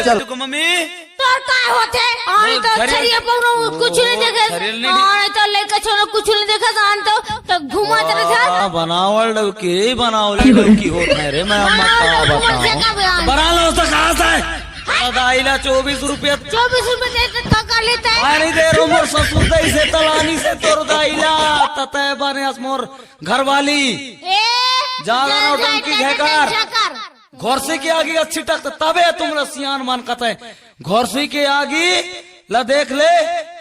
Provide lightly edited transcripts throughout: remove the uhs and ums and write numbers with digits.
चल मम्मी तोर काय होते आनी तो छरिया पकड़ो कुछ नहीं देखे आनी तो लेके छोड़ो कुछ नहीं देखा जान तो घुमा तेरे साथ बनावल डवकी होता है रे। मैं अम्मा का बताऊं बना लो उसका कहाँ से दाइला 24 रुपया 24 रुपए देते तो कर लेता है अरे दे रो मोर ससुर दई से तलानी से तोर दाइला तते बने मोर घरवाली ज्यादा नौटंकी घेकर घर से के आगे अच्छी टक तबे तुम रसियान मान कते घर से के आगे ला देख ले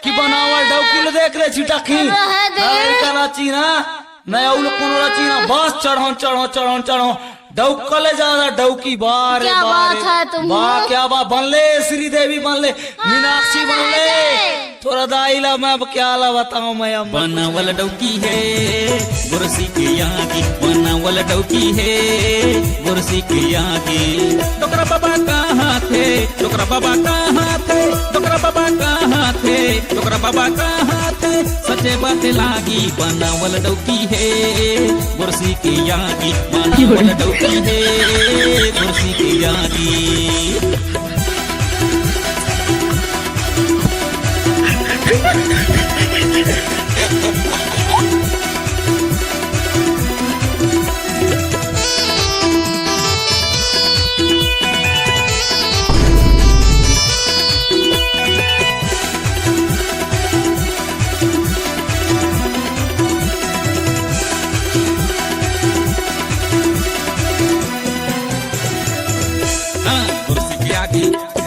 कि बनावल डवकी ला देख ले छिटकी चला चीना नया उल कोनो चीना बस चढ़ो डौकले ज्यादा डौकी बारे क्या बात है तुम वाह क्या बात बनले श्रीदेवी बनले मीनाक्षी बनले थोड़ा दाइला मैं अब क्या ला बताऊं मैं बनावल डौकी है गुरसी के यहाँ की बनावल डौकी है गुरसी के यहाँ की डोकरा बाबा कहाँ थे डोकरा बाबा कहाँ थे डोकरा बाबा कहाँ थे डोकरा बाबा कहाँ थे सच्चे बात लागी बनावल डौकी है गुरसी के यहाँ की बनावल डौकी है गुरसी के यहाँ की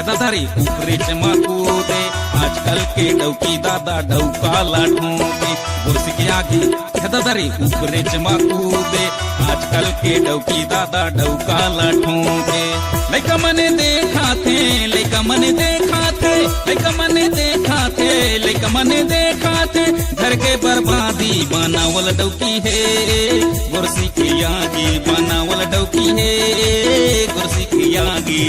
दादारी ऊपरी चमकूदे आजकल के डौकी दादा डौका लाठूदे गुरसी के आगे दादारी ऊपरी चमकूदे आजकल के डौकी दादा डौका लाठूदे लइका मने देखा थे लइका मने देखा थे लइका मने देखा थे लइका मने देखा थे घर के बर्बादी बनावल डौकी है गुरसी के आगे बनावल डौकी है गुरसी के आगे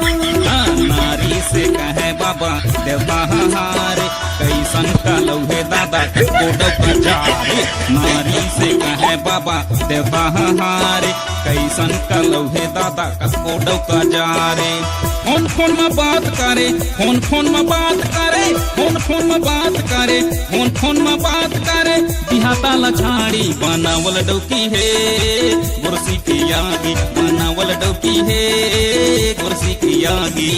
नारी से कहे बाबा देवता हारे कैसन का लौहे दादा कोडौ का जारे नारी से कहे बाबा देवता हारे कैसन का लौहे दादा कोडौ का जारे फोन में बात करे फोन में बात करे फोन में बात करे फोन में बात करे बिहाता लछाड़ी बनावल डौकी है गुरसी की यागी बनावल डौकी है गुरसी की यागी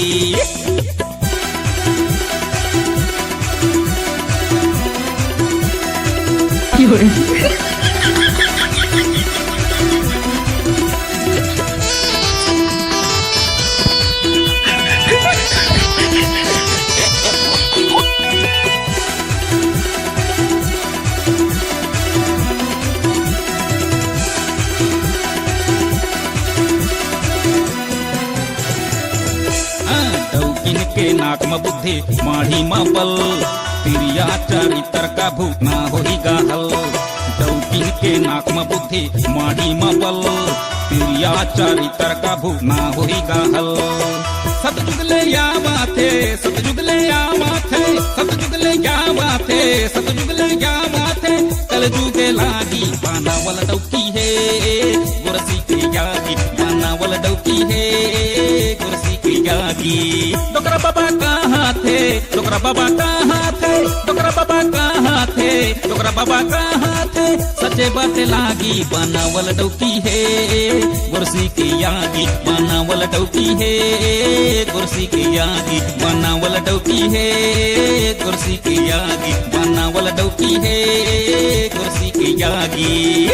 के नाक में बुद्धि माढ़ी में बल तिरिया चरित्र का भूत ना होई गाहल डौकी के नाक में बुद्धि माढ़ी में बल तिरिया चरित्र का भूत ना होई गाहल सतजुगले या बाते सतजुगले या बाते सतजुगले या बाते सतजुगले या बाते कल जुगे लागी बनावल डौकी है गुरसी के यागी बनावल डौकी है गुरसी के यागी डोकरा बाबा कहाँ थे डोकरा बाबा कहाँ थे डोकरा बाबा कहाँ थे डोकरा बाबा कहाँ थे सच्चे बात लागी बनावल डौकी है गुरसी के यागी बनावल डौकी है गुरसी के यागी बनावल डौकी है गुरसी के यागी बनावल डौकी है गुरसी के यागी